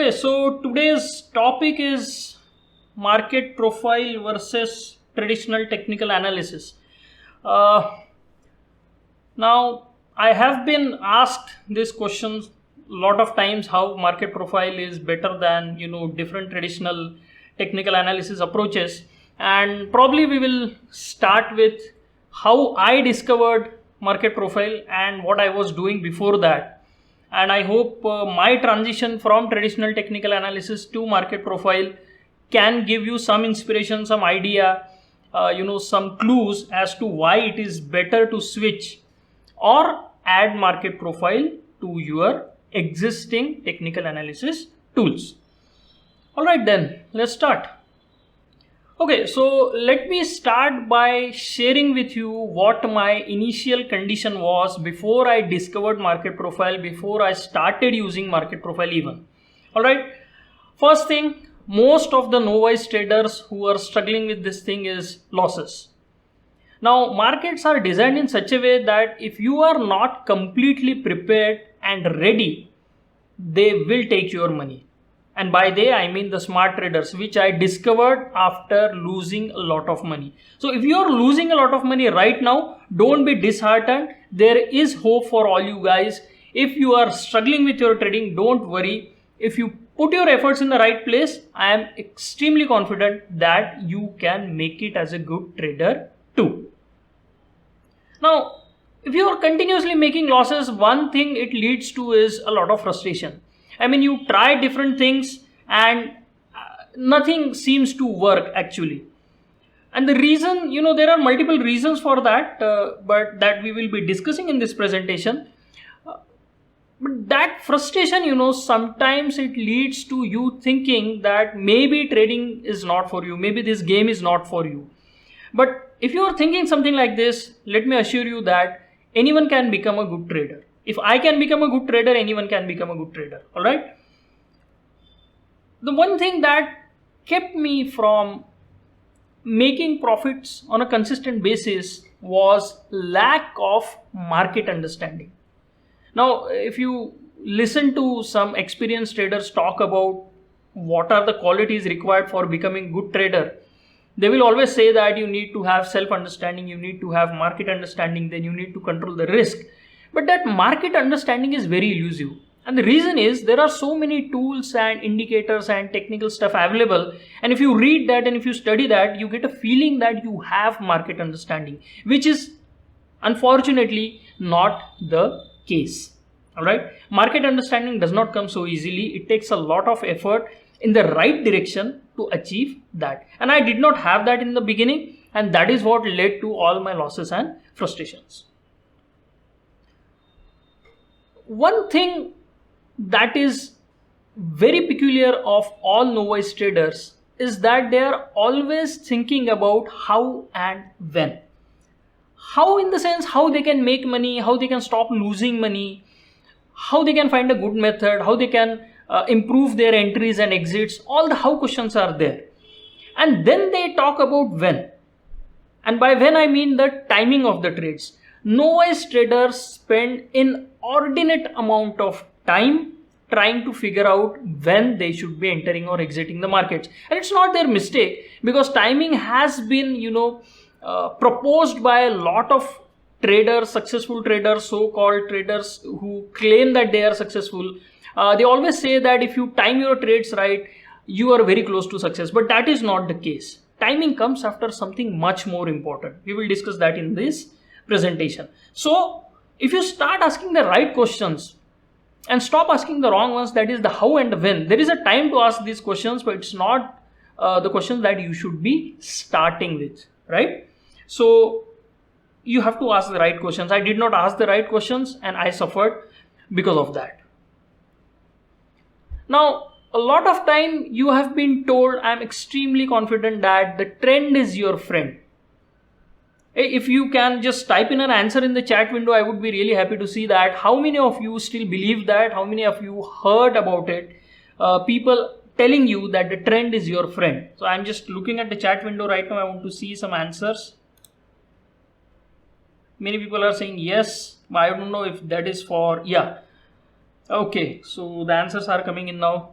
Okay, so today's topic is market profile versus traditional technical analysis. Uh, Now, I have been asked this question a lot of times, how market profile is better than different traditional technical analysis approaches, and probably we will start with how I discovered market profile and what I was doing before that. And I hope my transition from traditional technical analysis to market profile can give you some inspiration, some idea, some clues as to why it is better to switch or add market profile to your existing technical analysis tools. All right, then let's start. Okay, so let me start by sharing with you what my initial condition was before I discovered market profile, before I started using market profile even. All right, first thing, most of the novice traders who are struggling with this thing is losses. Now, markets are designed in such a way that if you are not completely prepared and ready, they will take your money. And by they, I mean the smart traders, which I discovered after losing a lot of money. So if you are losing a lot of money right now, don't be disheartened. There is hope for all you guys. If you are struggling with your trading, don't worry. If you put your efforts in the right place, I am extremely confident that you can make it as a good trader too. Now, if you are continuously making losses, one thing it leads to is a lot of frustration. I mean, you try different things and nothing seems to work actually. And the reason, there are multiple reasons for that, but that we will be discussing in this presentation. But that frustration, sometimes it leads to you thinking that maybe trading is not for you, maybe this game is not for you. But if you are thinking something like this, let me assure you that anyone can become a good trader. If I can become a good trader, anyone can become a good trader. All right. The one thing that kept me from making profits on a consistent basis was lack of market understanding. Now, if you listen to some experienced traders talk about what are the qualities required for becoming a good trader, they will always say that you need to have self-understanding, you need to have market understanding, then you need to control the risk. But that market understanding is very elusive. And the reason is there are so many tools and indicators and technical stuff available. And if you read that and if you study that, you get a feeling that you have market understanding, which is unfortunately not the case. All right. Market understanding does not come so easily. It takes a lot of effort in the right direction to achieve that. And I did not have that in the beginning, and that is what led to all my losses and frustrations. One thing that is very peculiar of all novice traders is that they are always thinking about how and when. How, in the sense, how they can make money, how they can stop losing money, how they can find a good method, how they can improve their entries and exits. All the how questions are there. And then they talk about when. And by when I mean the timing of the trades. Novice traders spend inordinate amount of time trying to figure out when they should be entering or exiting the markets. And it's not their mistake, because timing has been, proposed by a lot of traders, successful traders, so-called traders who claim that they are successful. They always say that if you time your trades right, you are very close to success. But that is not the case. Timing comes after something much more important. We will discuss that in this presentation. So if you start asking the right questions and stop asking the wrong ones, that is the how and the when. There is a time to ask these questions, but it's not the questions that you should be starting with, right? So you have to ask the right questions. I did not ask the right questions and I suffered because of that. Now, a lot of time you have been told, I'm extremely confident that the trend is your friend. If you can just type in an answer in the chat window, I would be really happy to see that. How many of you still believe that? How many of you heard about it? People telling you that the trend is your friend. So I'm just looking at the chat window right now. I want to see some answers. Many people are saying yes. I don't know if that is for, yeah. Okay, so the answers are coming in now.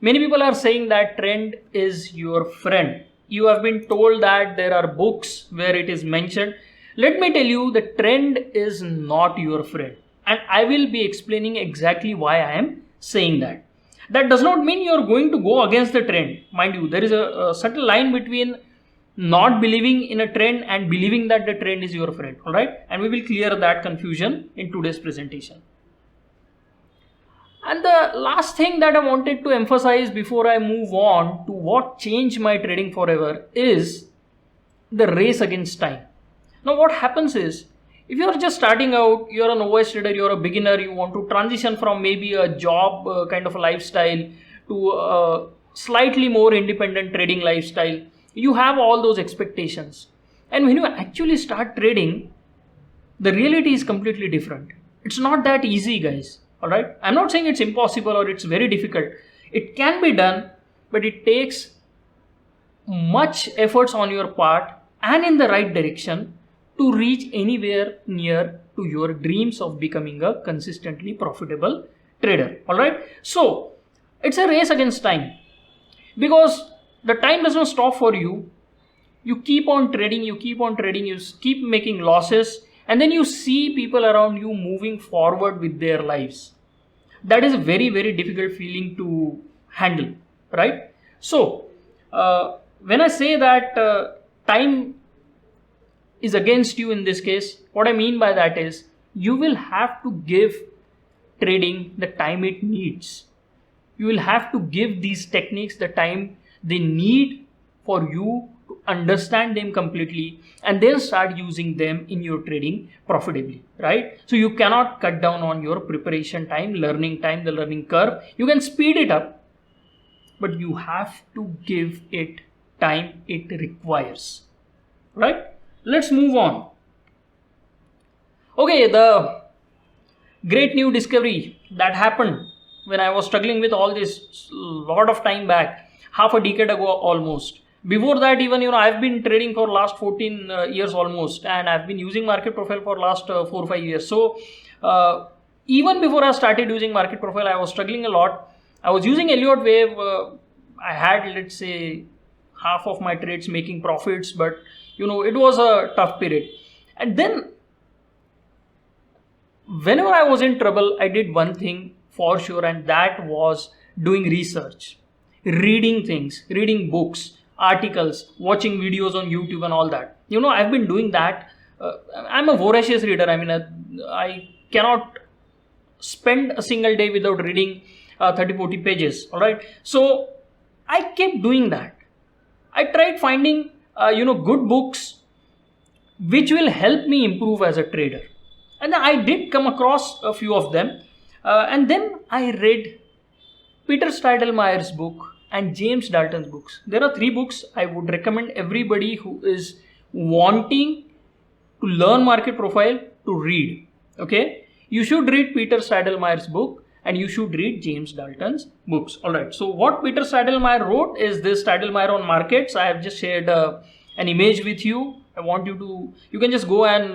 Many people are saying that trend is your friend. You have been told that there are books where it is mentioned. Let me tell you, the trend is not your friend. And I will be explaining exactly why I am saying that. That does not mean you are going to go against the trend. Mind you, there is a subtle line between not believing in a trend and believing that the trend is your friend. Alright? And we will clear that confusion in today's presentation. And the last thing that I wanted to emphasize before I move on to what changed my trading forever is the race against time. Now what happens is, if you are just starting out, you are an novice trader, you are a beginner, you want to transition from maybe a job kind of a lifestyle to a slightly more independent trading lifestyle, you have all those expectations. And when you actually start trading, the reality is completely different. It's not that easy, guys. Alright, I'm not saying it's impossible or it's very difficult. It can be done, but it takes much efforts on your part and in the right direction to reach anywhere near to your dreams of becoming a consistently profitable trader. Alright, so it's a race against time, because the time does not stop for you. You keep on trading, you keep making losses, and then you see people around you moving forward with their lives. That is a very, very difficult feeling to handle, right? So, when I say that time is against you in this case, what I mean by that is, you will have to give trading the time it needs. You will have to give these techniques the time they need for you to understand them completely and then start using them in your trading profitably, right? So you cannot cut down on your preparation time, the learning curve. You can speed it up, but you have to give it time it requires, right? Let's move on. Okay, the great new discovery that happened when I was struggling with all this lot of time back, half a decade ago almost. Before that, even I've been trading for last 14 years almost, and I've been using Market Profile for last 4 or 5 years. So even before I started using Market Profile, I was struggling a lot. I was using Elliott Wave. I had, let's say, half of my trades making profits, but it was a tough period. And then whenever I was in trouble, I did one thing for sure, and that was doing research, reading things, reading books, articles, watching videos on YouTube and all that. I've been doing that. I'm a voracious reader. I mean, I cannot spend a single day without reading 30-40 pages. All right. So I kept doing that. I tried finding, good books which will help me improve as a trader. And I did come across a few of them. And then I read Peter Stadelmeyer's book and James Dalton's books. There are 3 books I would recommend everybody who is wanting to learn Market Profile to read. Okay, you should read Peter Stadelmeyer's book and you should read James Dalton's books. Alright, so what Peter Stadelmeyer wrote is this Stadelmeyer on markets. I have just shared an image with you. I want you can just go and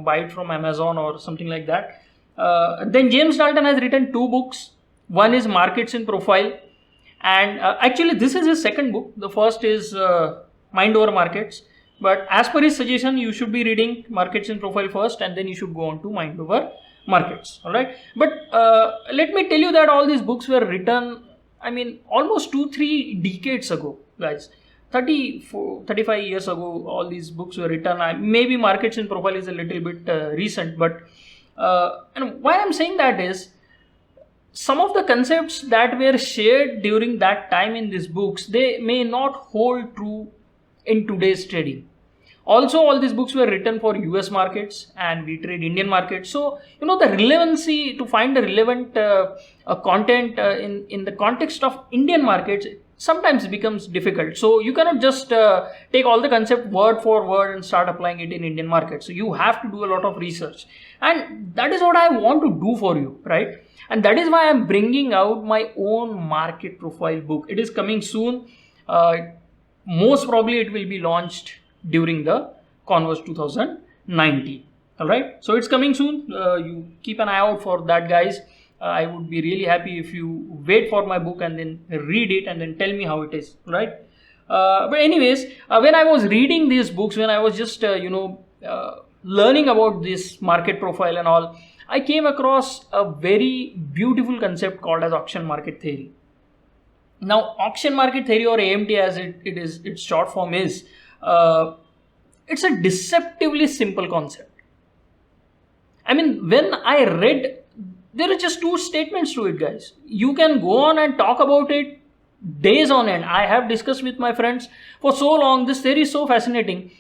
buy it from Amazon or something like that. Then James Dalton has written 2 books. One is Markets in Profile, and actually this is his second book. The first is Mind Over Markets, but as per his suggestion, you should be reading Markets in Profile first and then you should go on to Mind Over Markets. Alright, but let me tell you that all these books were written, almost 2-3 decades ago, guys. 35 years ago, all these books were written. Maybe Markets in Profile is a little bit recent, but and why I'm saying that is, some of the concepts that were shared during that time in these books, they may not hold true in today's trading. Also, all these books were written for US markets and we trade Indian markets. So, the relevancy, to find the relevant content in the context of Indian markets sometimes becomes difficult. So, you cannot just take all the concept word for word and start applying it in Indian markets. So, you have to do a lot of research. And that is what I want to do for you, right? And that is why I'm bringing out my own Market Profile book. It is coming soon. Most probably it will be launched during the Converse 2019. Alright, so it's coming soon. You keep an eye out for that, guys. I would be really happy if you wait for my book and then read it and then tell me how it is, right? But anyways, when I was reading these books, when I was just learning about this market profile and all, I came across a very beautiful concept called as auction market theory. Now, auction market theory, or AMT as its short form is, it's a deceptively simple concept. I mean, when I read, there are just two statements to it, guys. You can go on and talk about it days on end. I have discussed with my friends for so long. This theory is so fascinating.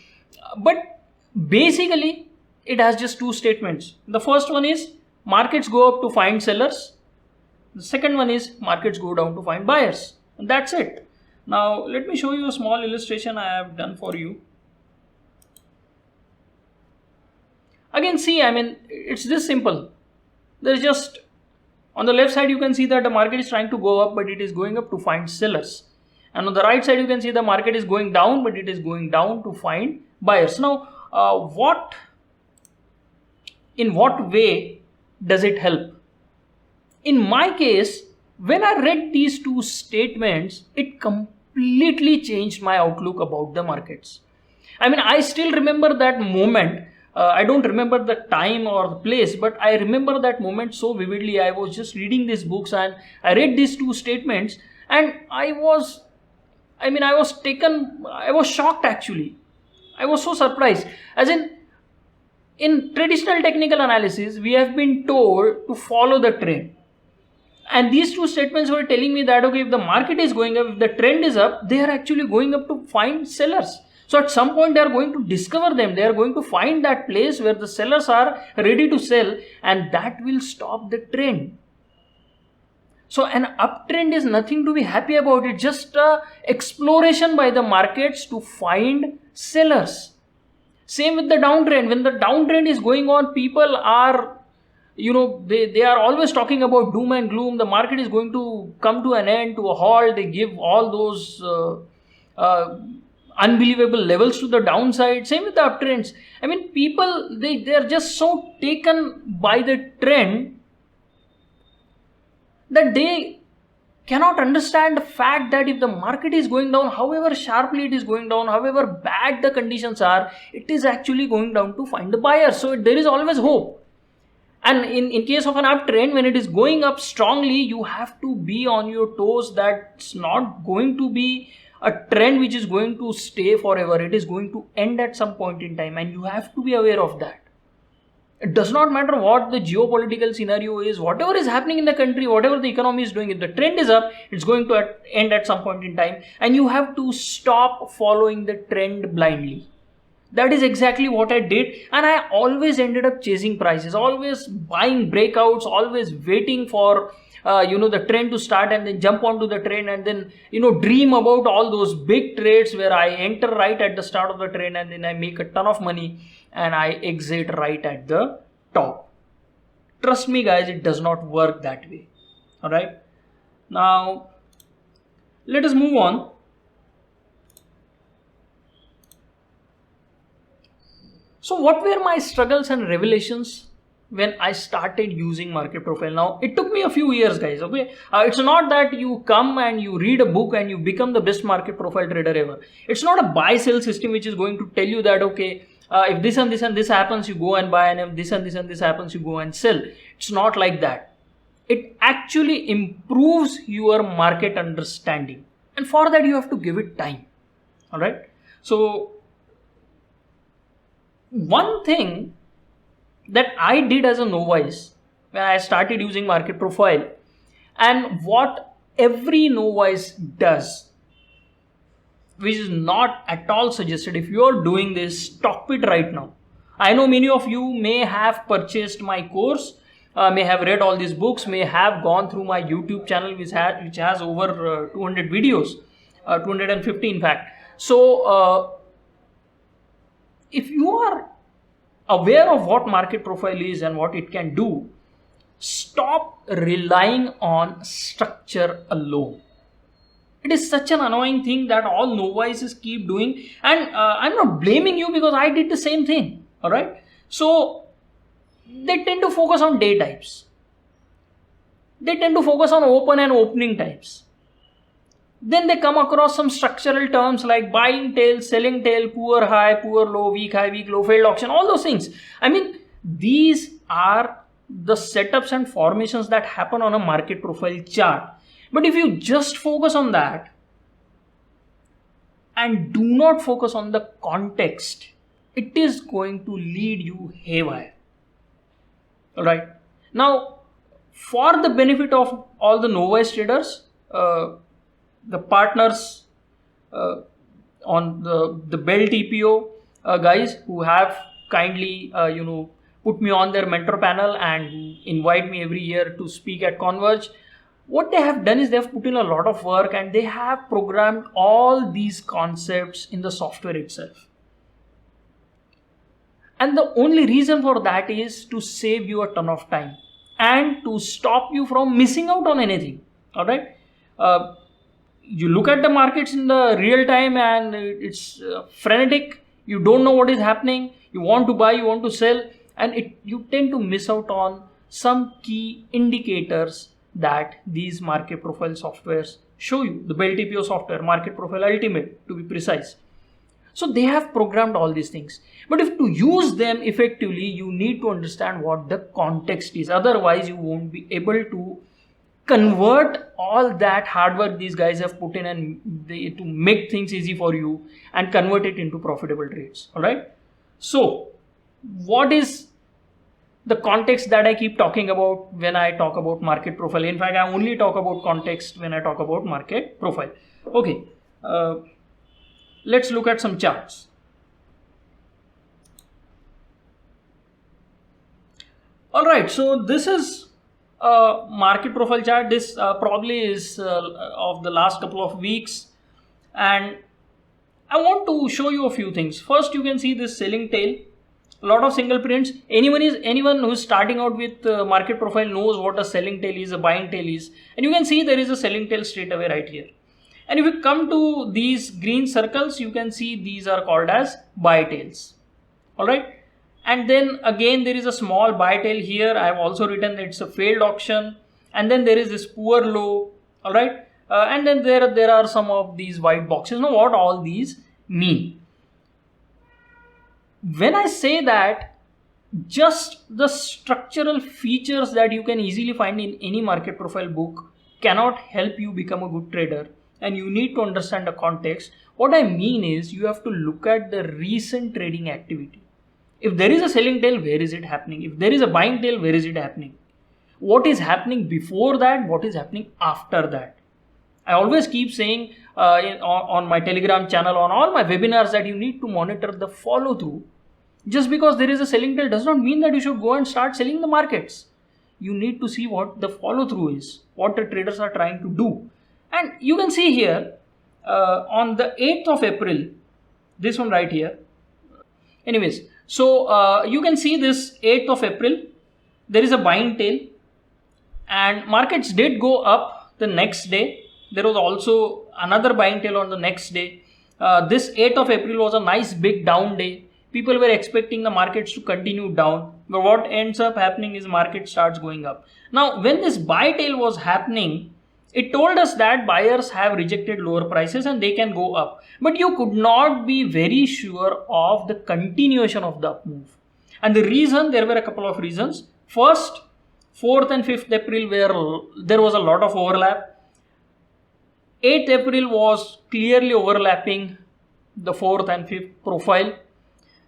But basically, it has just two statements. The first one is markets go up to find sellers. The second one is markets go down to find buyers. And that's it. Now, let me show you a small illustration I have done for you. Again, see, I mean, it's this simple. There's just, on the left side, you can see that the market is trying to go up, but it is going up to find sellers. And on the right side, you can see the market is going down, but it is going down to find buyers. Now, in what way does it help? In my case, when I read these two statements, it completely changed my outlook about the markets. I mean, I still remember that moment. I don't remember the time or the place, but I remember that moment so vividly. I was just reading these books and I read these two statements, and I was shocked actually. I was so surprised. As in traditional technical analysis, we have been told to follow the trend. And these two statements were telling me that, okay, if the market is going up, if the trend is up, they are actually going up to find sellers. So at some point they are going to discover them. They are going to find that place where the sellers are ready to sell, and that will stop the trend. So an uptrend is nothing to be happy about. It's just a exploration by the markets to find sellers. Same with the downtrend. When the downtrend is going on, people are, they are always talking about doom and gloom. The market is going to come to an end, to a halt. They give all those unbelievable levels to the downside. Same with the uptrends. I mean, people, they are just so taken by the trend that they cannot understand the fact that if the market is going down, however sharply it is going down, however bad the conditions are, it is actually going down to find the buyer. So there is always hope. And in case of an uptrend, when it is going up strongly, you have to be on your toes. That's not going to be a trend which is going to stay forever. It is going to end at some point in time, and you have to be aware of that. It does not matter what the geopolitical scenario is, whatever is happening in the country, whatever the economy is doing, if the trend is up, it's going to end at some point in time, and you have to stop following the trend blindly. That is exactly what I did, and I always ended up chasing prices, always buying breakouts, always waiting for the trend to start and then jump onto the trend and then dream about all those big trades where I enter right at the start of the trend and then I make a ton of money and I exit right at the top. Trust me guys, it does not work that way. Alright, now let us move on. So what were my struggles and revelations when I started using market profile? Now, it took me a few years, guys, okay? It's not that you come and you read a book and you become the best market profile trader ever. It's not a buy-sell system which is going to tell you that, okay, if this and this and this happens, you go and buy, and if this and this and this happens, you go and sell. It's not like that. It actually improves your market understanding. And for that, you have to give it time, all right? So, one thing that I did as a novice when I started using market profile, and what every novice does, which is not at all suggested. If you are doing this, stop it right now. I know many of you may have purchased my course, may have read all these books, may have gone through my YouTube channel which has over 200 videos, 250 in fact. So if you are aware of what market profile is and what it can do, stop relying on structure alone. It is such an annoying thing that all novices keep doing, and I'm not blaming you because I did the same thing. All right, so they tend to focus on day types. they tend to focus on open and opening times. Then they come across some structural terms like buying tail, selling tail, poor high, poor low, weak high, weak low, failed auction, all those things. I mean, these are the setups and formations that happen on a market profile chart. But if you just focus on that and do not focus on the context, it is going to lead you haywire. Alright. Now, for the benefit of all the novice traders, the partners on the Bell TPO guys who have kindly put me on their mentor panel and invite me every year to speak at Converge, what they have done is they have put in a lot of work and they have programmed all these concepts in the software itself. And the only reason for that is to save you a ton of time and to stop you from missing out on anything. Alright. You look at the markets in the real time and it's frenetic. You don't know what is happening. You want to buy, you want to sell, and you tend to miss out on some key indicators that these market profile softwares show you. The Bell TPO software, Market Profile Ultimate to be precise. So they have programmed all these things. But if to use them effectively, you need to understand what the context is. Otherwise, you won't be able to convert all that hard work these guys have put in and to make things easy for you and convert it into profitable trades. All right. So what is the context that I keep talking about when I talk about market profile? In fact, I only talk about context when I talk about market profile. Okay. Let's look at some charts. All right. So this is market profile chart. This probably is of the last couple of weeks, and I want to show you a few things. First, you can see this selling tail, a lot of single prints. Anyone who is starting out with market profile knows what a selling tail is, a buying tail is, and you can see there is a selling tail straight away right here. And if you come to these green circles, you can see these are called as buy tails. All right. And then again, there is a small buy tail here. I have also written that it's a failed auction. And then there is this poor low. All right. And then there are some of these white boxes. Now, what all these mean? When I say that, just the structural features that you can easily find in any market profile book cannot help you become a good trader. And you need to understand the context. What I mean is you have to look at the recent trading activity. If there is a selling tail, where is it happening? If there is a buying tail, where is it happening? What is happening before that? What is happening after that? I always keep saying on my Telegram channel, on all my webinars, that you need to monitor the follow through. Just because there is a selling tail does not mean that you should go and start selling the markets. You need to see what the follow through is, what the traders are trying to do. And you can see here on the 8th of April, this one right here. Anyways, so you can see this 8th of April, there is a buying tail and markets did go up the next day. There was also another buying tail on the next day. This 8th of April was a nice big down day. People were expecting the markets to continue down, but what ends up happening is market starts going up. Now, when this buy tail was happening, it told us that buyers have rejected lower prices and they can go up. But you could not be very sure of the continuation of the up move. And the reason, there were a couple of reasons. First, 4th and 5th April, where there was a lot of overlap. 8th April was clearly overlapping the 4th and 5th profile.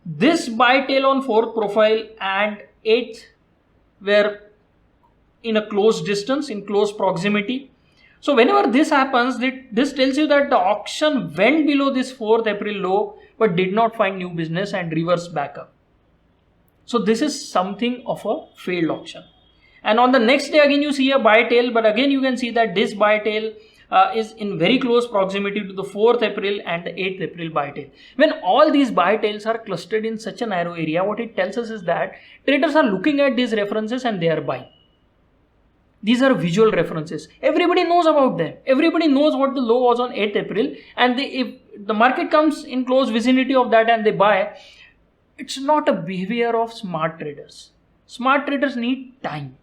This buy tail on 4th profile and 8th were in a close distance, in close proximity. So whenever this happens, this tells you that the auction went below this 4th April low but did not find new business and reversed back up. So this is something of a failed auction. And on the next day again you see a buy tail, but again you can see that this buy tail is in very close proximity to the 4th April and the 8th April buy tail. When all these buy tails are clustered in such a narrow area, what it tells us is that traders are looking at these references and they are buying. These are visual references. Everybody knows about them. Everybody knows what the low was on 8th April, and if the market comes in close vicinity of that and they buy, it's not a behavior of smart traders. Smart traders need time.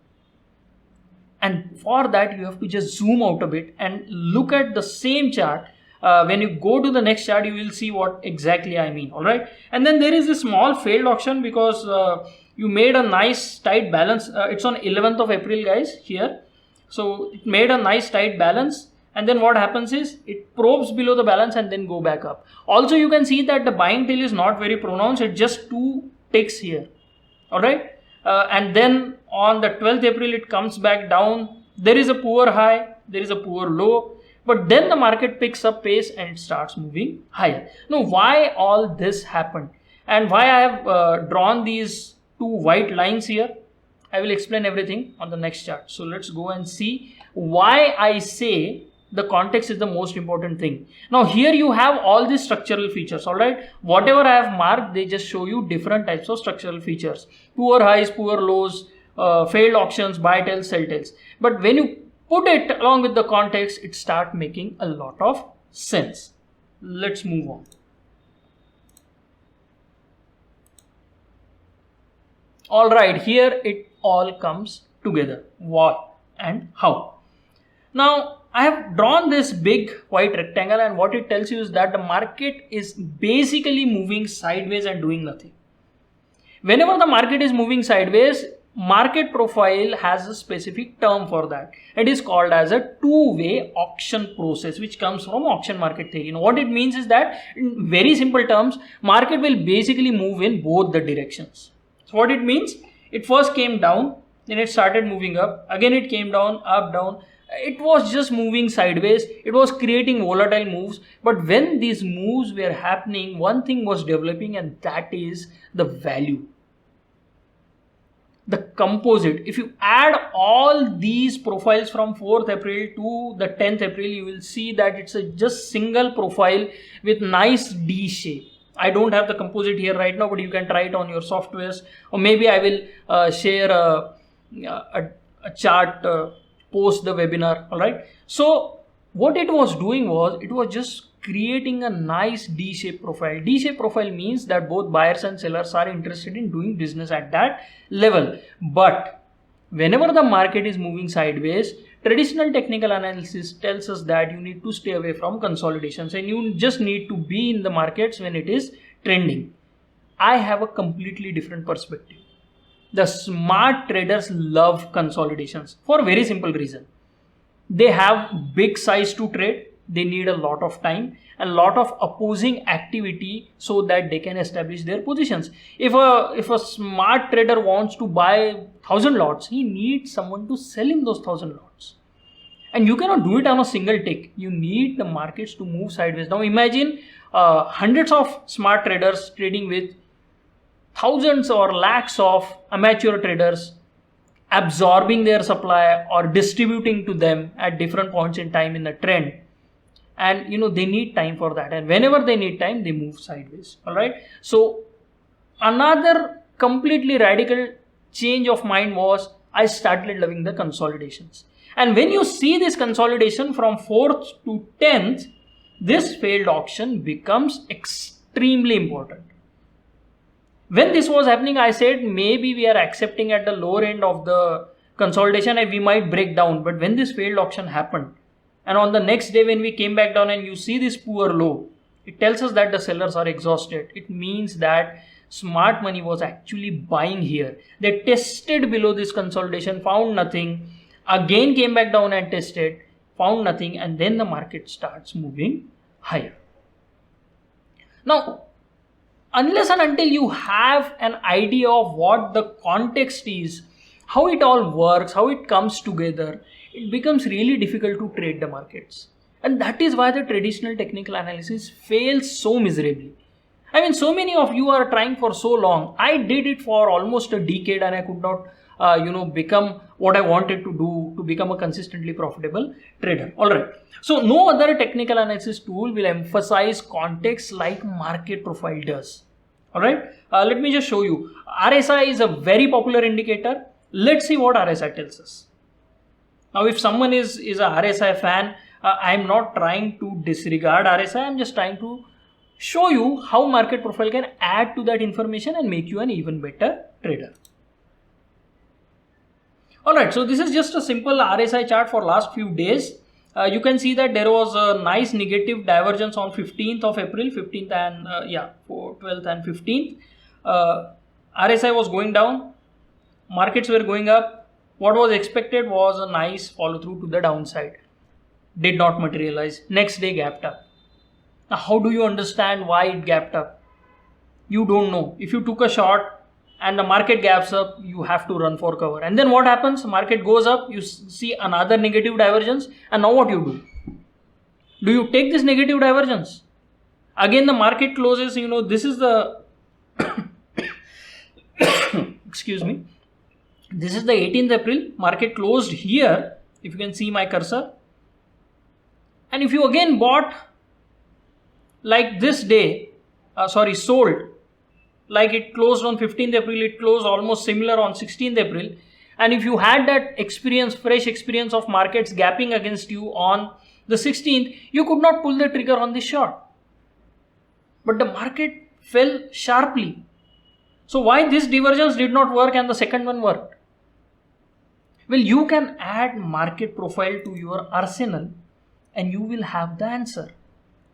And for that, you have to just zoom out a bit and look at the same chart. When you go to the next chart, you will see what exactly I mean. All right. And then there is a small failed auction because you made a nice tight balance. It's on 11th of April, guys, here. So it made a nice tight balance. And then what happens is it probes below the balance and then go back up. Also, you can see that the buying tail is not very pronounced. It's just 2 ticks here. All right. And then on the 12th April, it comes back down. There is a poor high. There is a poor low. But then the market picks up pace and it starts moving higher. Now, why all this happened and why I have drawn these 2 white lines here, I will explain everything on the next chart. So let's go and see why I say the context is the most important thing. Now here you have all these structural features, all right. Whatever I have marked, they just show you different types of structural features. Poor highs, poor lows, failed auctions, buy tails, sell tails. But when you put it along with the context, it starts making a lot of sense. Let's move on. All right, here it all comes together. What and how? Now, I have drawn this big white rectangle, and what it tells you is that the market is basically moving sideways and doing nothing. Whenever the market is moving sideways, market profile has a specific term for that. It is called as a two-way auction process, which comes from auction market theory. Now, what it means is that in very simple terms, market will basically move in both the directions. So what it means, it first came down, then it started moving up, again it came down, up, down. It was just moving sideways. It was creating volatile moves. But when these moves were happening, one thing was developing, and that is the value. The composite. If you add all these profiles from 4th April to the 10th April, you will see that it's a just single profile with nice D shape. I don't have the composite here right now, but you can try it on your softwares, or maybe I will share a chart post the webinar. All right. So what it was doing was, it was just creating a nice D-shaped profile. D-shaped profile means that both buyers and sellers are interested in doing business at that level. But whenever the market is moving sideways, traditional technical analysis tells us that you need to stay away from consolidations and you just need to be in the markets when it is trending. I have a completely different perspective. The smart traders love consolidations for a very simple reason. They have big size to trade. They need a lot of time and a lot of opposing activity so that they can establish their positions. If a smart trader wants to buy 1,000 lots, he needs someone to sell him those 1,000 lots. And you cannot do it on a single tick. You need the markets to move sideways. Now imagine hundreds of smart traders trading with thousands or lakhs of amateur traders, absorbing their supply or distributing to them at different points in time in the trend. And they need time for that, and whenever they need time, they move sideways. All right. So another completely radical change of mind was, I started loving the consolidations. And when you see this consolidation from 4th to 10th, this failed auction becomes extremely important. When this was happening, I said maybe we are accepting at the lower end of the consolidation and we might break down. But when this failed auction happened, and on the next day when we came back down and you see this poor low, it tells us that the sellers are exhausted. It means that smart money was actually buying here. They tested below this consolidation, found nothing, again came back down and tested, found nothing, and then the market starts moving higher. Now, unless and until you have an idea of what the context is, how it all works, how it comes together, it becomes really difficult to trade the markets. And that is why the traditional technical analysis fails so miserably. I mean, so many of you are trying for so long. I did it for almost a decade and I could not become what I wanted to do to become a consistently profitable trader. All right. So no other technical analysis tool will emphasize context like market profile does. All right. Let me just show you. RSI is a very popular indicator. Let's see what RSI tells us. Now, if someone is a RSI fan, I'm not trying to disregard RSI. I'm just trying to show you how market profile can add to that information and make you an even better trader. Alright, so this is just a simple RSI chart for last few days. You can see that there was a nice negative divergence on 15th of April, 15th and 12th and 15th. RSI was going down, markets were going up. What was expected was a nice follow through to the downside. Did not materialize. Next day gapped up. Now, how do you understand why it gapped up? You don't know. If you took a short and the market gaps up, you have to run for cover. And then what happens? Market goes up, you see another negative divergence, and now what you do? Do you take this negative divergence? Again, the market closes, this is the excuse me. This is the 18th April, market closed here, if you can see my cursor. And if you again bought like this day, sold, like it closed on 15th April, it closed almost similar on 16th April. And if you had that experience, fresh experience of markets gapping against you on the 16th, you could not pull the trigger on this short. But the market fell sharply. So why this divergence did not work and the second one worked? Well, you can add market profile to your arsenal and you will have the answer.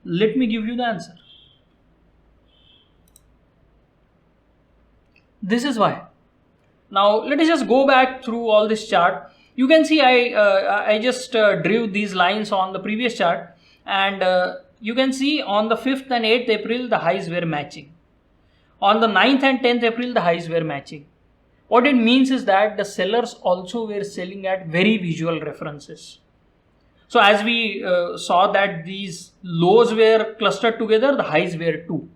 Let me give you the answer. This is why. Now let us just go back through all this chart. You can see I just drew these lines on the previous chart, and you can see on the 5th and 8th April the highs were matching. On the 9th and 10th April the highs were matching. What it means is that the sellers also were selling at very visual references. So as we saw that these lows were clustered together, the highs were too.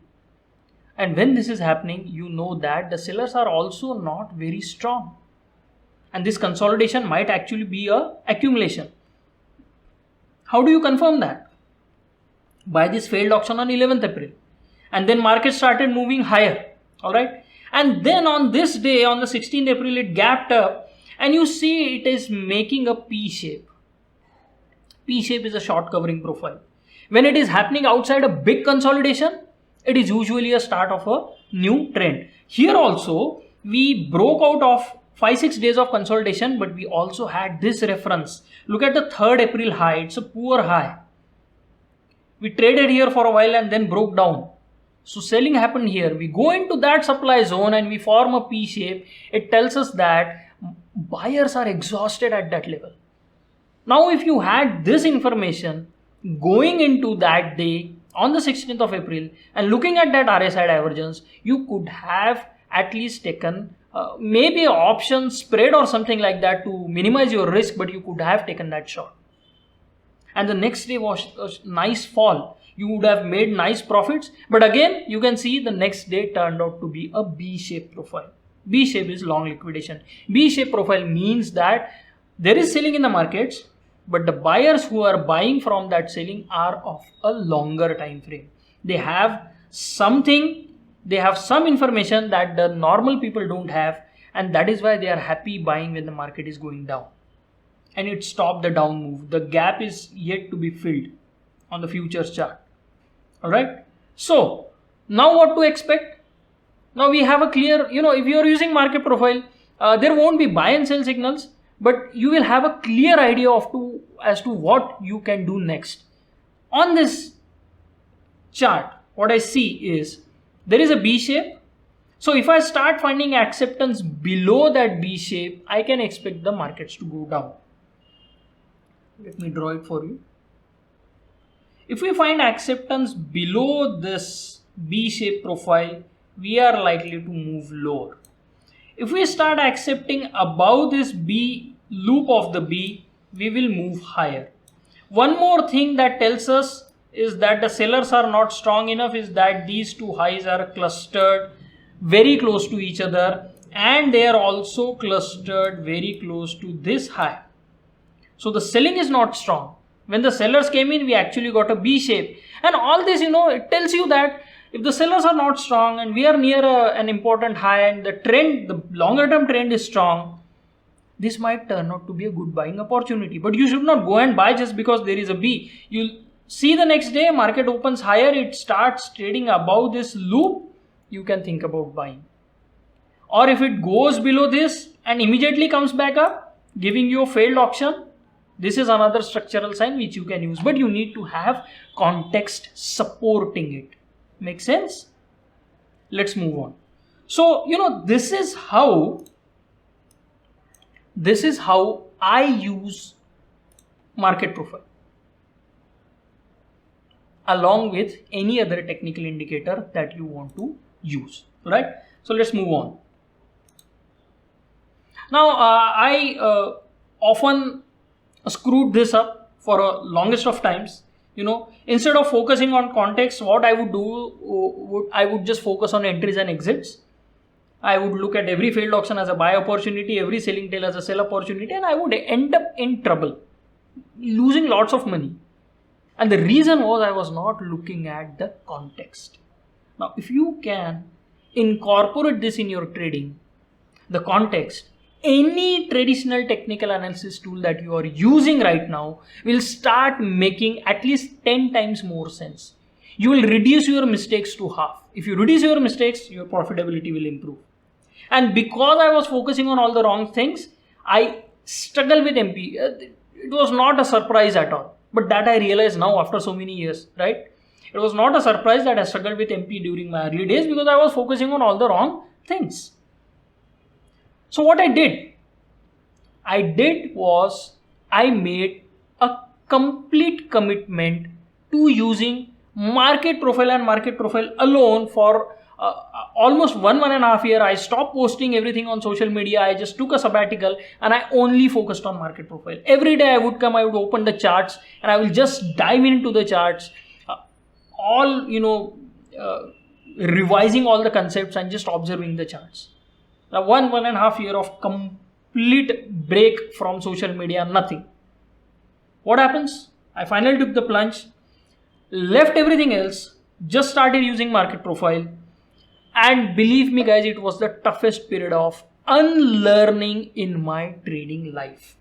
And when this is happening, you know that the sellers are also not very strong. And this consolidation might actually be a accumulation. How do you confirm that? By this failed auction on 11th April. And then market started moving higher. Alright. And then on this day, on the 16th April, it gapped up. And you see it is making a P shape. P shape is a short covering profile. When it is happening outside a big consolidation, it is usually a start of a new trend. Here also, we broke out of 5-6 days of consolidation, but we also had this reference. Look at the 3rd April high. It's a poor high. We traded here for a while and then broke down. So selling happened here. We go into that supply zone and we form a P shape. It tells us that buyers are exhausted at that level. Now, if you had this information going into that day, on the 16th of April and looking at that RSI divergence, you could have at least taken maybe an option spread or something like that to minimize your risk, but you could have taken that short. And the next day was a nice fall. You would have made nice profits, but again, you can see the next day turned out to be a B-shaped profile. B-shape is long liquidation. B-shaped profile means that there is selling in the markets, but the buyers who are buying from that selling are of a longer time frame. They have something, they have some information that the normal people don't have, and that is why they are happy buying when the market is going down. And it stopped the down move. The gap is yet to be filled on the futures chart. Alright. So now what to expect? Now we have a clear, if you are using market profile, there won't be buy and sell signals, but you will have a clear idea as to what you can do next. On this chart, what I see is there is a B shape. So if I start finding acceptance below that B shape, I can expect the markets to go down. Let me draw it for you. If we find acceptance below this B shape profile, we are likely to move lower. If we start accepting above this B loop of the B, we will move higher. One more thing that tells us is that the sellers are not strong enough is that these two highs are clustered very close to each other, and they are also clustered very close to this high. So the selling is not strong. When the sellers came in, we actually got a B shape. And all this, it tells you that if the sellers are not strong and we are near an important high and the trend, the longer term trend is strong, this might turn out to be a good buying opportunity. But you should not go and buy just because there is a B. You'll see the next day, market opens higher, it starts trading above this loop, you can think about buying. Or if it goes below this and immediately comes back up, giving you a failed auction, this is another structural sign which you can use, but you need to have context supporting it. Make sense? Let's move on. So, this is how I use market profile along with any other technical indicator that you want to use, right? So let's move on. Now, I often screwed this up for a longest of times. Instead of focusing on context, what I would do, I would just focus on entries and exits. I would look at every failed auction as a buy opportunity, every selling tail as a sell opportunity, and I would end up in trouble, losing lots of money. And the reason was I was not looking at the context. Now, if you can incorporate this in your trading, the context, any traditional technical analysis tool that you are using right now will start making at least 10 times more sense. You will reduce your mistakes to half. If you reduce your mistakes, your profitability will improve. And because I was focusing on all the wrong things, I struggled with MP. It was not a surprise at all. But that I realize now after so many years, right? It was not a surprise that I struggled with MP during my early days because I was focusing on all the wrong things. So what I did was I made a complete commitment to using market profile and market profile alone for almost 1.5 years. I stopped posting everything on social media. I just took a sabbatical and I only focused on market profile. Every day I would open the charts and I will just dive into the charts, revising all the concepts and just observing the charts. Now 1.5 years of complete break from social media, nothing. What happens? I finally took the plunge, left everything else, just started using market profile. And believe me guys, it was the toughest period of unlearning in my trading life.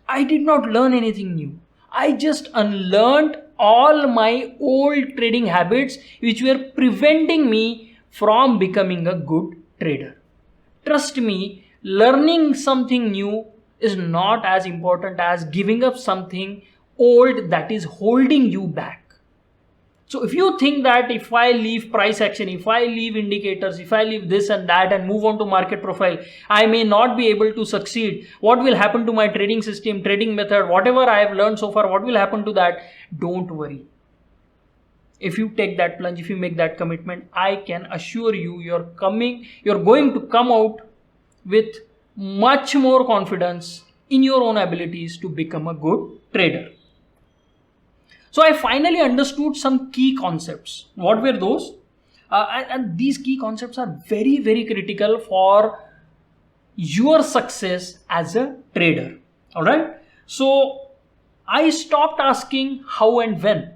I did not learn anything new. I just unlearned all my old trading habits which were preventing me from becoming a good trader. Trust me, learning something new is not as important as giving up something old that is holding you back. So if you think that if I leave price action, if I leave indicators, if I leave this and that and move on to market profile, I may not be able to succeed. What will happen to my trading system, trading method, whatever I have learned so far, what will happen to that? Don't worry. If you take that plunge, if you make that commitment, I can assure you you're going to come out with much more confidence in your own abilities to become a good trader. So I finally understood some key concepts. What were those? And these key concepts are very, very critical for your success as a trader. All right. So I stopped asking how and when.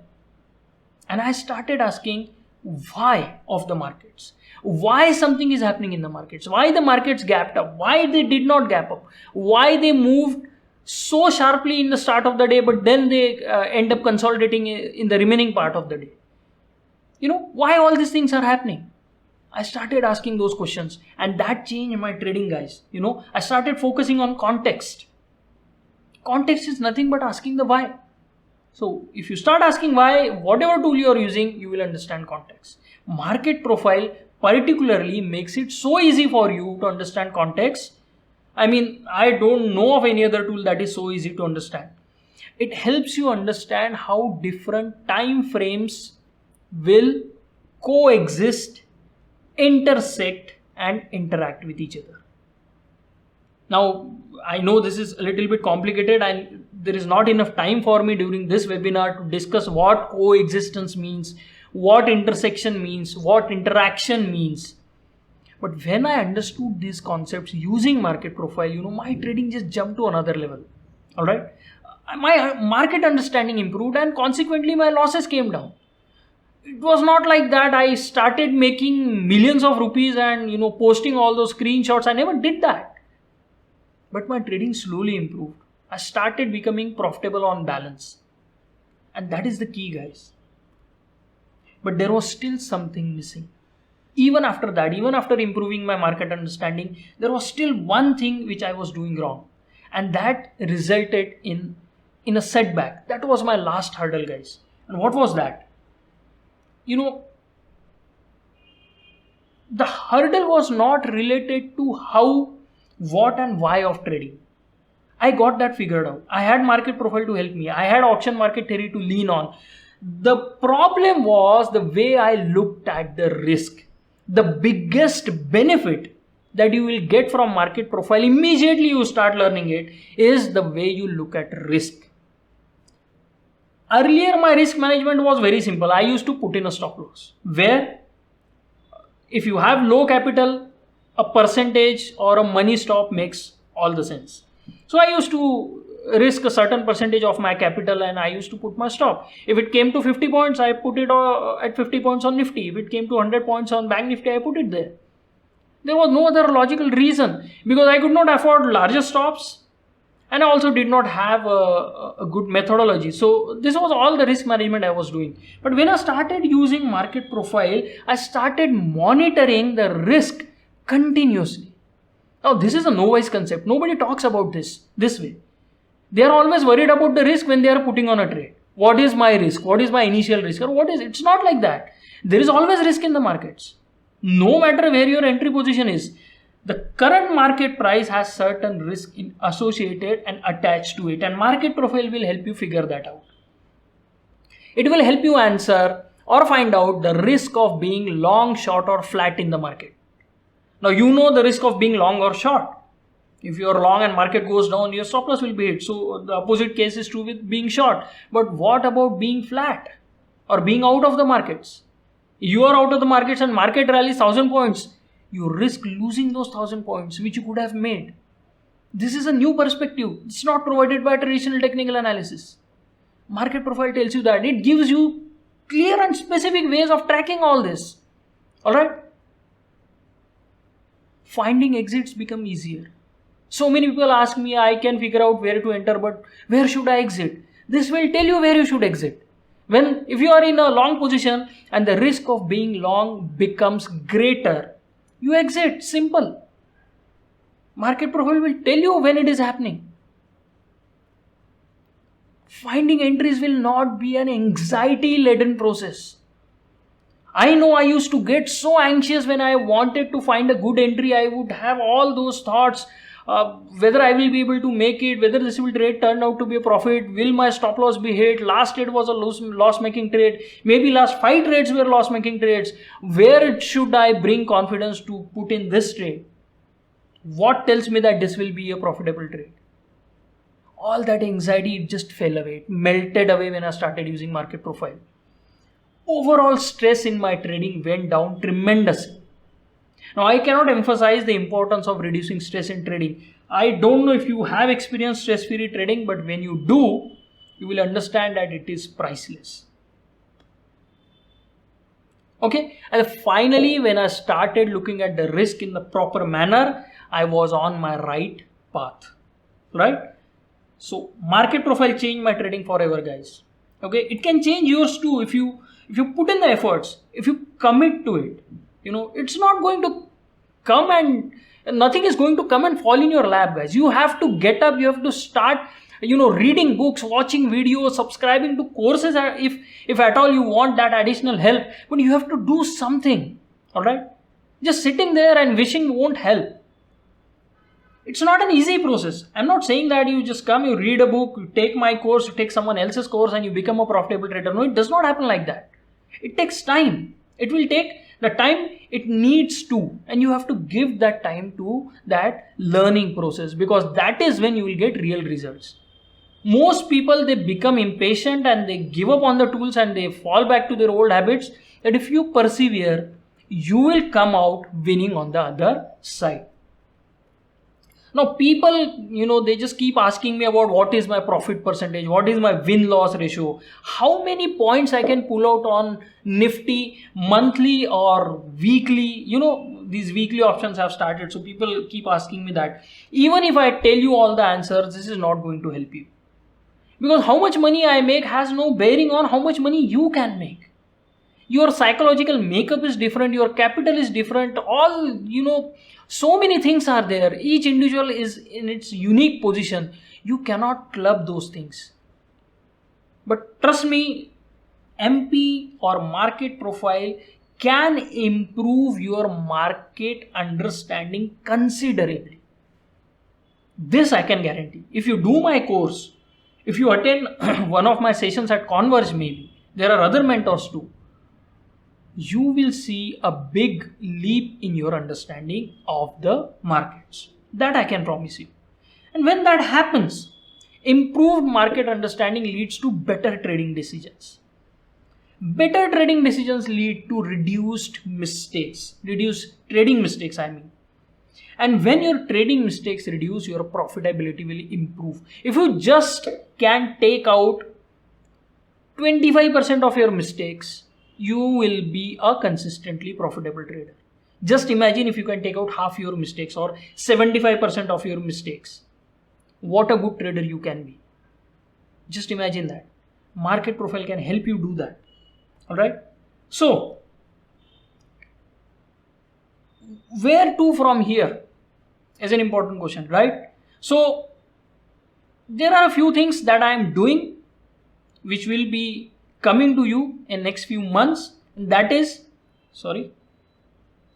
And I started asking why of the markets. Why something is happening in the markets. Why the markets gapped up. Why they did not gap up. Why they moved so sharply in the start of the day, but then they end up consolidating in the remaining part of the day. Why all these things are happening? I started asking those questions and that changed my trading, guys. I started focusing on context. Context is nothing but asking the why. So if you start asking why, whatever tool you are using, you will understand context. Market profile particularly makes it so easy for you to understand context. I mean, I don't know of any other tool that is so easy to understand. It helps you understand how different time frames will coexist, intersect, and interact with each other. Now, I know this is a little bit complicated and there is not enough time for me during this webinar to discuss what coexistence means, what intersection means, what interaction means. But when I understood these concepts using market profile, my trading just jumped to another level. All right. My market understanding improved and consequently my losses came down. It was not like that I started making millions of rupees and, posting all those screenshots. I never did that. But my trading slowly improved. I started becoming profitable on balance. And that is the key, guys. But there was still something missing. Even after that, even after improving my market understanding, there was still one thing which I was doing wrong. and that resulted in a setback. That was my last hurdle, guys. And what was that? The hurdle was not related to how, what and why of trading. I got that figured out. I had market profile to help me. I had auction market theory to lean on. The problem was the way I looked at the risk. The biggest benefit that you will get from market profile, immediately you start learning it, is the way you look at risk. Earlier, my risk management was very simple. I used to put in a stop loss, where if you have low capital, a percentage or a money stop makes all the sense. So I used to risk a certain percentage of my capital and I used to put my stop. If it came to 50 points, I put it at 50 points on Nifty. If it came to 100 points on Bank Nifty, I put it there. There was no other logical reason, because I could not afford larger stops and I also did not have a good methodology. So this was all the risk management I was doing. But when I started using market profile, I started monitoring the risk continuously. Now this is a novice concept. Nobody talks about this way. They are always worried about the risk when they are putting on a trade. What is my risk? What is my initial risk? Or what is it? It's not like that. There is always risk in the markets. No matter where your entry position is, the current market price has certain risk associated and attached to it, and market profile will help you figure that out. It will help you answer or find out the risk of being long, short or flat in the market. Now you know the risk of being long or short. If you are long and market goes down, your stop loss will be hit. So the opposite case is true with being short. But what about being flat or being out of the markets? You are out of the markets and market rallies 1,000 points. You risk losing those 1,000 points which you could have made. This is a new perspective. It's not provided by traditional technical analysis. Market profile tells you that. It gives you clear and specific ways of tracking all this. Alright? Finding exits become easier. So many people ask me, I can figure out where to enter, but where should I exit? This will tell you where you should exit. If you are in a long position and the risk of being long becomes greater, you exit. Simple. Market profile will tell you when it is happening. Finding entries will not be an anxiety-laden process. I know I used to get so anxious when I wanted to find a good entry. I would have all those thoughts. Whether I will be able to make it, whether this will trade turn out to be a profit, will my stop loss be hit, last trade was a loss-making trade, maybe last 5 trades were loss-making trades, where should I bring confidence to put in this trade? What tells me that this will be a profitable trade? All that anxiety just fell away, it melted away when I started using market profile. Overall stress in my trading went down tremendously. Now, I cannot emphasize the importance of reducing stress in trading. I don't know if you have experienced stress-free trading, but when you do, you will understand that it is priceless. Okay, and finally, when I started looking at the risk in the proper manner, I was on my right path, right? So, market profile changed my trading forever, guys. Okay, it can change yours too if you put in the efforts, if you commit to it. It's not going to come and nothing is going to come and fall in your lap, guys. You have to get up, you have to start, reading books, watching videos, subscribing to courses if at all you want that additional help. But you have to do something, alright? Just sitting there and wishing won't help. It's not an easy process. I'm not saying that you just come, you read a book, you take my course, you take someone else's course and you become a profitable trader. No, it does not happen like that. It takes time. It will take the time it needs to, and you have to give that time to that learning process, because that is when you will get real results. Most people, they become impatient and they give up on the tools and they fall back to their old habits. That if you persevere, you will come out winning on the other side. Now people, they just keep asking me about what is my profit percentage, what is my win-loss ratio, how many points I can pull out on Nifty monthly or weekly. These weekly options have started, so people keep asking me that. Even if I tell you all the answers, this is not going to help you. Because how much money I make has no bearing on how much money you can make. Your psychological makeup is different, your capital is different, all, so many things are there. Each individual is in its unique position. You cannot club those things. But trust me, MP or market profile can improve your market understanding considerably. This I can guarantee. If you do my course, if you attend one of my sessions at Converge, maybe there are other mentors too, you will see a big leap in your understanding of the markets. That I can promise you. And when that happens, improved market understanding leads to better trading decisions. Better trading decisions lead to reduced trading mistakes, I mean. And when your trading mistakes reduce, your profitability will improve. If you just can take out 25% of your mistakes, you will be a consistently profitable trader. Just imagine if you can take out half your mistakes or 75% of your mistakes. What a good trader you can be. Just imagine that. Market profile can help you do that. Alright? So, where to from here is an important question, right? So, there are a few things that I am doing which will be coming to you in next few months. That is,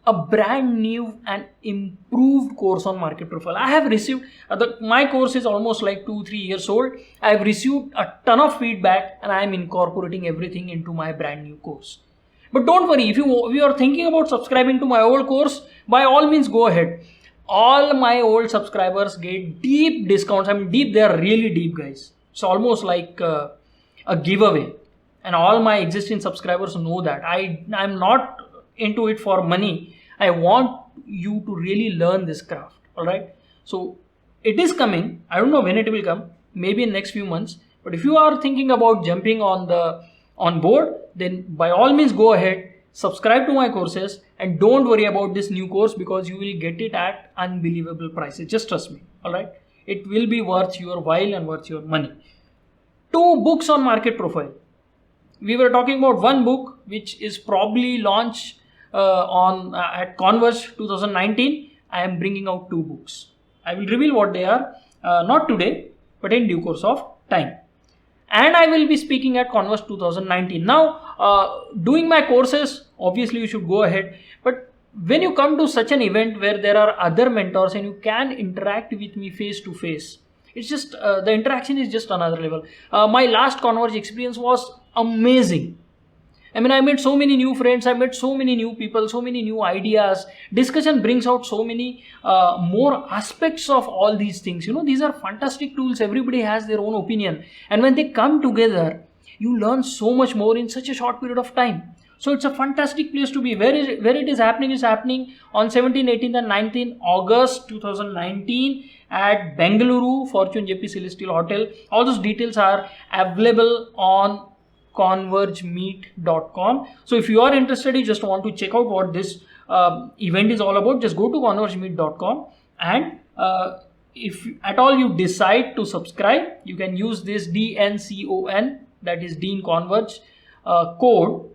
a brand new and improved course on market profile. I have received, my course is almost like 2-3 years old. I have received a ton of feedback and I am incorporating everything into my brand new course. But don't worry, if you are thinking about subscribing to my old course, by all means go ahead. All my old subscribers get deep discounts. I mean deep, they are really deep, guys. It's almost like a giveaway. And all my existing subscribers know that. I'm not into it for money. I want you to really learn this craft. Alright. So it is coming. I don't know when it will come. Maybe in next few months. But if you are thinking about jumping on board, then by all means go ahead, subscribe to my courses, and don't worry about this new course because you will get it at unbelievable prices. Just trust me. Alright. It will be worth your while and worth your money. 2 books on market profile. We were talking about one book which is probably launched at Converge 2019. I am bringing out 2 books. I will reveal what they are, not today, but in due course of time. And I will be speaking at Converge 2019. Now, doing my courses, obviously you should go ahead. But when you come to such an event where there are other mentors and you can interact with me face to face, it's just, the interaction is just another level. My last Converge experience was amazing. I mean, I made so many new friends, I met so many new people, so many new ideas. Discussion brings out so many more aspects of all these things. These are fantastic tools. Everybody has their own opinion. And when they come together, you learn so much more in such a short period of time. So it's a fantastic place to be. Where it is happening on 17, 18 and 19 August 2019 at Bengaluru, Fortune JP Celestial Hotel. All those details are available on convergemeet.com. So if you are interested, you just want to check out what this event is all about, just go to convergemeet.com, and if at all you decide to subscribe, you can use this DNCON, that is Dean Converge code,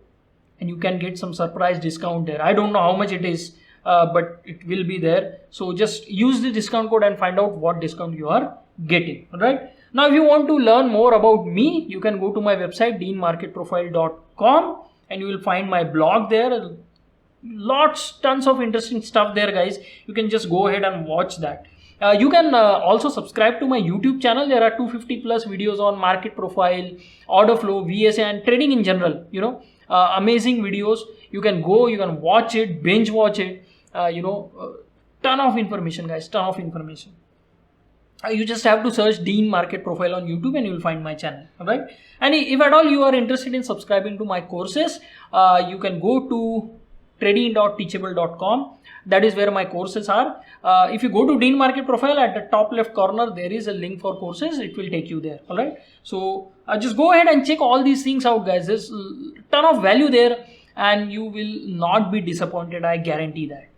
and you can get some surprise discount there. I don't know how much it is, but it will be there. So just use the discount code and find out what discount you are getting. All right. Now, if you want to learn more about me, you can go to my website deanmarketprofile.com and you will find my blog there. Tons of interesting stuff there, guys. You can just go ahead and watch that. You can also subscribe to my YouTube channel. There are 250 plus videos on market profile, order flow, VSA, and trading in general. Amazing videos. You can go, you can watch it, binge watch it. Ton of information, guys. Ton of information. You just have to search Dean Market Profile on YouTube and you will find my channel. Alright. And if at all you are interested in subscribing to my courses, you can go to trading.teachable.com. That is where my courses are. If you go to Dean Market Profile, at the top left corner, there is a link for courses. It will take you there. Alright. So just go ahead and check all these things out, guys. There's a ton of value there and you will not be disappointed. I guarantee that.